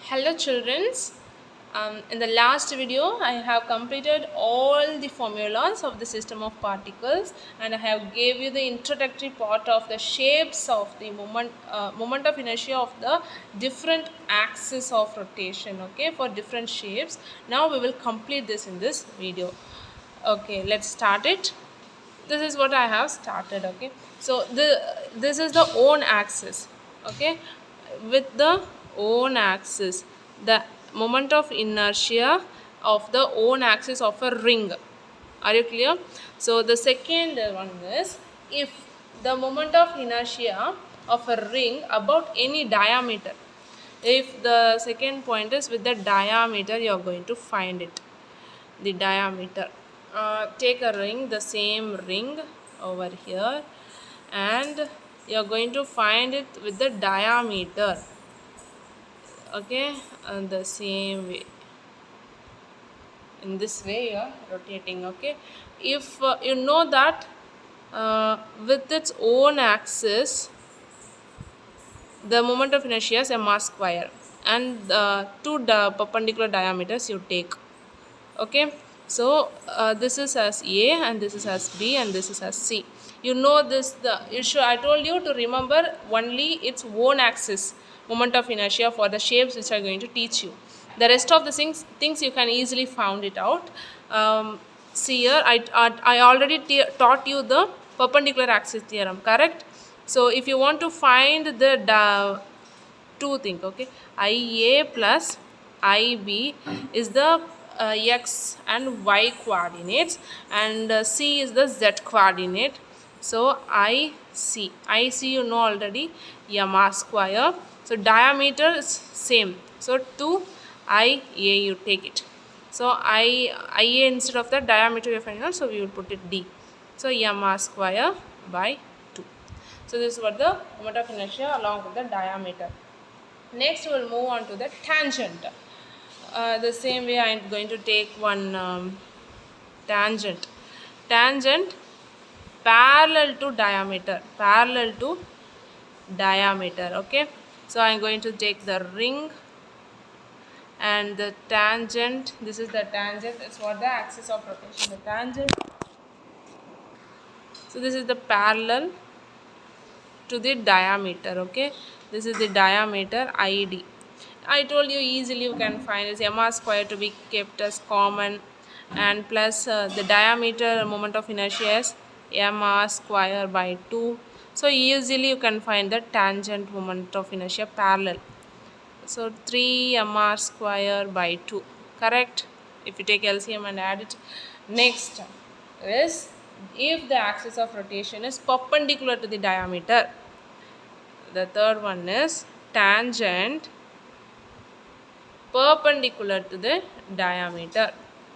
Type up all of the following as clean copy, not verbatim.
Hello childrens. In the last video I have completed all the formulas of the system of particles, and I have gave you the introductory part of the shapes of the moment of inertia of the different axis of rotation, okay, for different shapes. Now we will complete this in this video. Okay, let's start it. This is what I have started. Okay, so this is the own axis. Okay, with the own axis, the moment of inertia of the own axis of a ring. Are you clear? So the second one is, if the moment of inertia of a ring about any diameter, if the second point is with the diameter, you are going to find it, the diameter. Take a ring, the same ring over here, and you are going to find it with the diameter. Okay, and the same way, in this way you are rotating. Okay, if you know that with its own axis, the moment of inertia is m r square, and two perpendicular diameters you take. Okay, so this is as A, and this is as B, and this is as C. You know this, the issue I told you to remember only its own axis moment of inertia for the shapes which I am going to teach you. The rest of the things you can easily found it out. See here, I already taught you the perpendicular axis theorem, correct? So if you want to find the two things, okay, IA plus IB is the x and y coordinates, and C is the z coordinate. So IC you know already, m r square. So diameter is same, so 2IA you take it. So IA instead of the diameter you find out, so we will put it D. So m r square by 2. So this is what the moment of inertia along with the diameter. Next we will move on to the tangent. The same way I am going to take one tangent. Tangent parallel to diameter. Okay, so I am going to take the ring and the tangent. This is the tangent. It's what the axis of rotation, the tangent. So this is the parallel to the diameter. Okay, this is the diameter ID. I told you easily you can find is m r square to be kept as common, and plus the diameter moment of inertia is m r square by 2. So easily you can find the tangent moment of inertia parallel. So 3 m r square by 2, correct? If you take LCM and add it. Next is, if the axis of rotation is perpendicular to the diameter. The third one is tangent perpendicular to the diameter.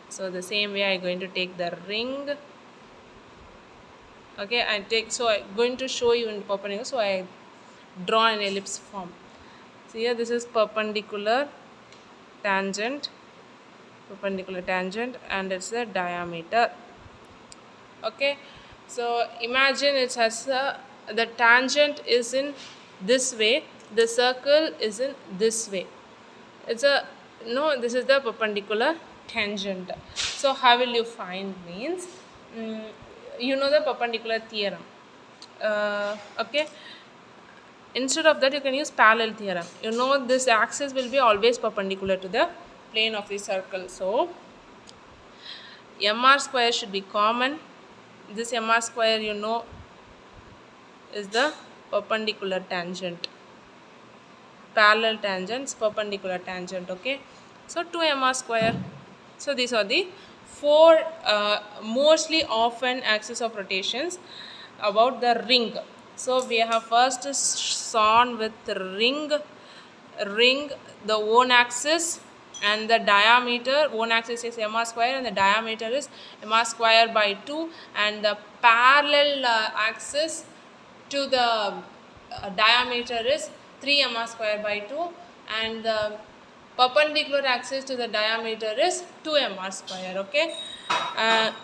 So the same way I am going to take the ring. Okay, I take, so I am going to show you in perpendicular, so I draw an ellipse form. So here this is perpendicular tangent, and it's the diameter. Okay, so imagine it has the tangent is in this way, the circle is in this way. It's a, no, this is the perpendicular tangent. So how will you find means, you know the perpendicular theorem. Okay, instead of that you can use parallel theorem. You know this axis will be always perpendicular to the plane of the circle. So m r square should be common. This m r square you know is the perpendicular tangent. Parallel tangents, perpendicular tangent. Okay, so 2 m r square. So these are the four mostly often axis of rotations about the ring. So we have first shown with ring, the own axis, and the diameter. Own axis is m r square and the diameter is m r square by 2, and the parallel axis to the diameter is 3 m r square by 2, and the perpendicular axis to the diameter is 2 m r square. Okay,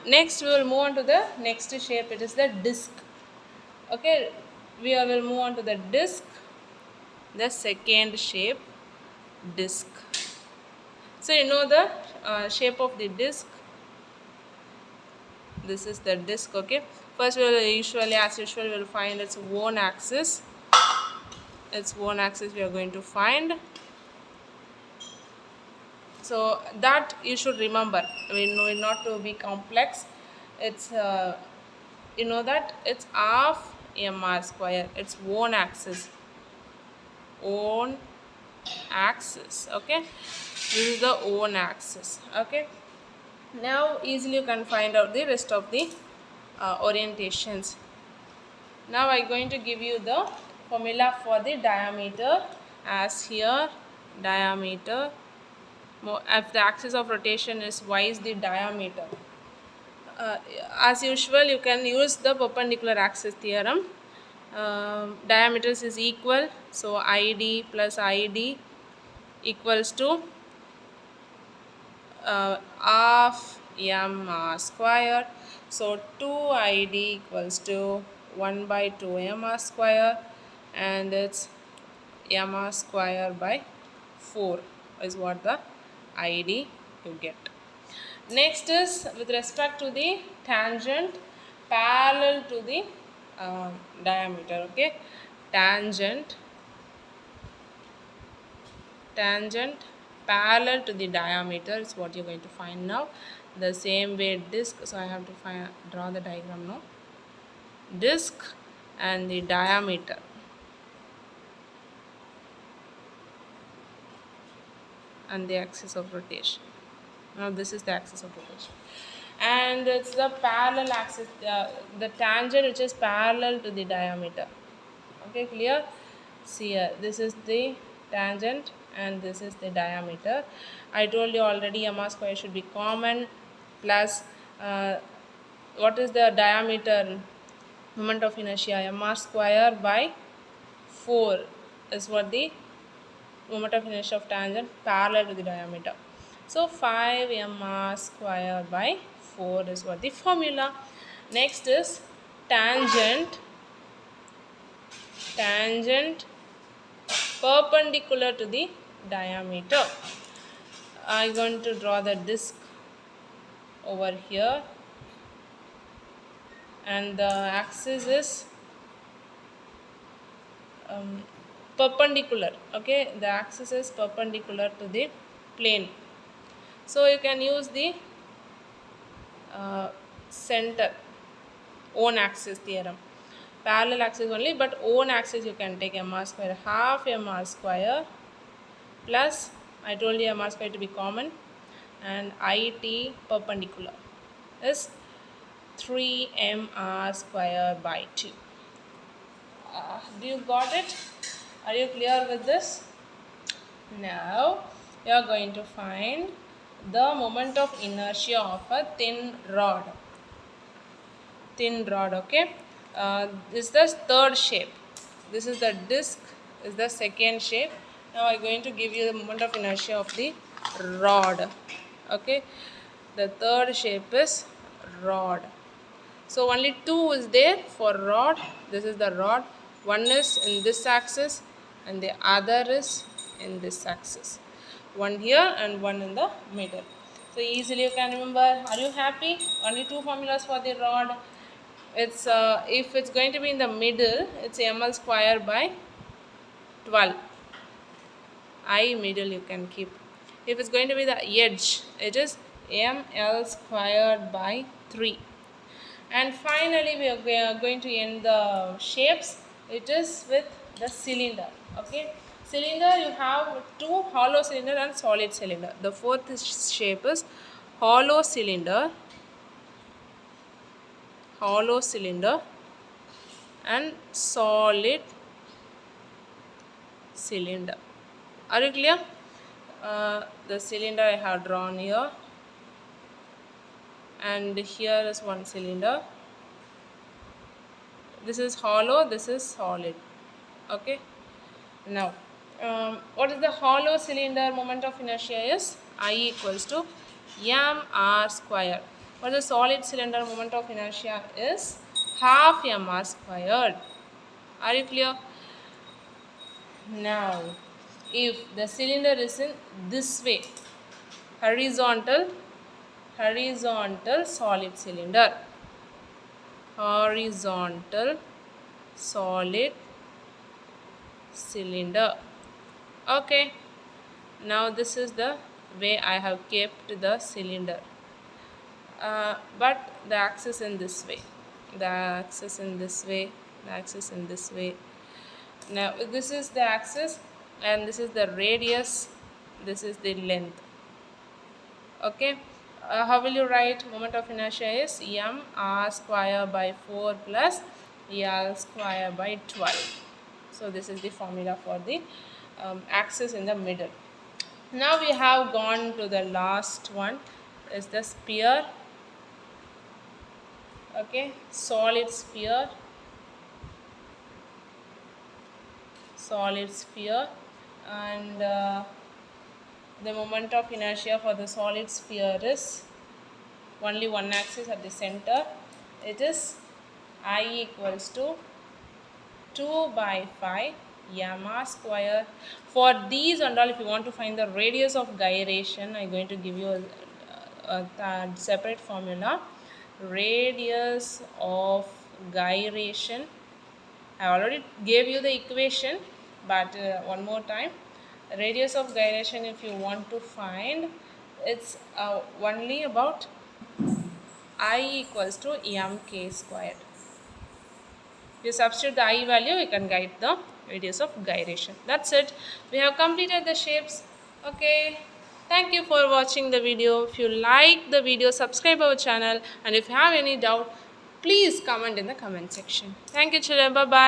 next we will move on to the next shape. It is the disc. Okay, we will move on to the disc, the second shape, disk. So you know the shape of the disk. This is the disk. Okay, first we will usually, as usual, we will find its own axis. Its own axis we are going to find. So that you should remember. We know it not to be complex. It's you know that it's half mr square. Its own axis. Own axis. Okay, this is the own axis. Okay, now easily you can find out the rest of the orientations. Now I am going to give you the formula for the diameter. As here, diameter, if the axis of rotation is y is the diameter. As usual, you can use the perpendicular axis theorem. Diameters is equal, so ID plus ID equals to half mr square. So 2ID equals to 1 by 2 mr square, and it's mr square by 4 is what the ID you get. Next is with respect to the tangent parallel to the diameter. Okay, tangent parallel to the diameter is what you're going to find now. The same way disk, so I have to draw the diagram now. Disk and the diameter. And the axis of rotation. Now this is the axis of rotation. And it's the parallel axis, the tangent which is parallel to the diameter. Okay, clear? See here, this is the tangent and this is the diameter. I told you already mr square should be common, plus what is the diameter moment of inertia? Mr square by 4 is what the moment of inertia of tangent parallel to the diameter. So 5 mr square by 4 is what the formula. Next is tangent perpendicular to the diameter. I am going to draw the disk over here, and the axis is perpendicular. Okay, the axis is perpendicular to the plane. So you can use the center own axis theorem. Parallel axis only, but own axis you can take mr square, half mr square plus, I told you mr square to be common, and IT perpendicular is 3 mr square by 2. Do you got it? Are you clear with this? Now you are going to find the moment of inertia of a thin rod. Okay, this is the third shape. This is the disc, is the second shape. Now I am going to give you the moment of inertia of the rod. Okay, the third shape is rod. So only two is there for rod. This is the rod. One is in this axis and the other is in this axis. One here and one in the middle. So easily you can remember. Are you happy? Only two formulas for the rod. It's if it's going to be in the middle, it's ml square by 12. I middle you can keep. If it's going to be the edge, it is ml squared by 3. And finally we are going to end the shapes. It is with the cylinder. Okay, cylinder, you have two, hollow cylinder and solid cylinder. The fourth shape is hollow cylinder and solid cylinder. Are you clear? The cylinder I have drawn here, and here is one cylinder. This is hollow, this is solid. Okay, now what is the hollow cylinder moment of inertia is I equals to mr square. What is the solid cylinder moment of inertia is half mr squared. Are you clear? Now if the cylinder is in this way, horizontal solid cylinder, horizontal solid cylinder. Okay, now this is the way I have kept the cylinder, but the axis in this way, the axis in this way, the axis in this way. Now this is the axis and this is the radius, this is the length. Okay, how will you write? Moment of inertia is m r square by 4 plus l square by 12. So this is the formula for the axis in the middle. Now we have gone to the last one, is the sphere. Okay, solid sphere, and the moment of inertia for the solid sphere is only one axis at the center. It is I equals to 2 by 5 m r square. For these and all, if you want to find the radius of gyration, I'm going to give you a separate formula. Radius of gyration, I already gave you the equation, but one more time. Radius of gyration, if you want to find, it's only about I equals to mk squared. If you substitute the I value, you can get the radius of gyration. That's it. We have completed the shapes. Okay. Thank you for watching the video. If you like the video, subscribe our channel. And if you have any doubt, please comment in the comment section. Thank you, children. Bye-bye.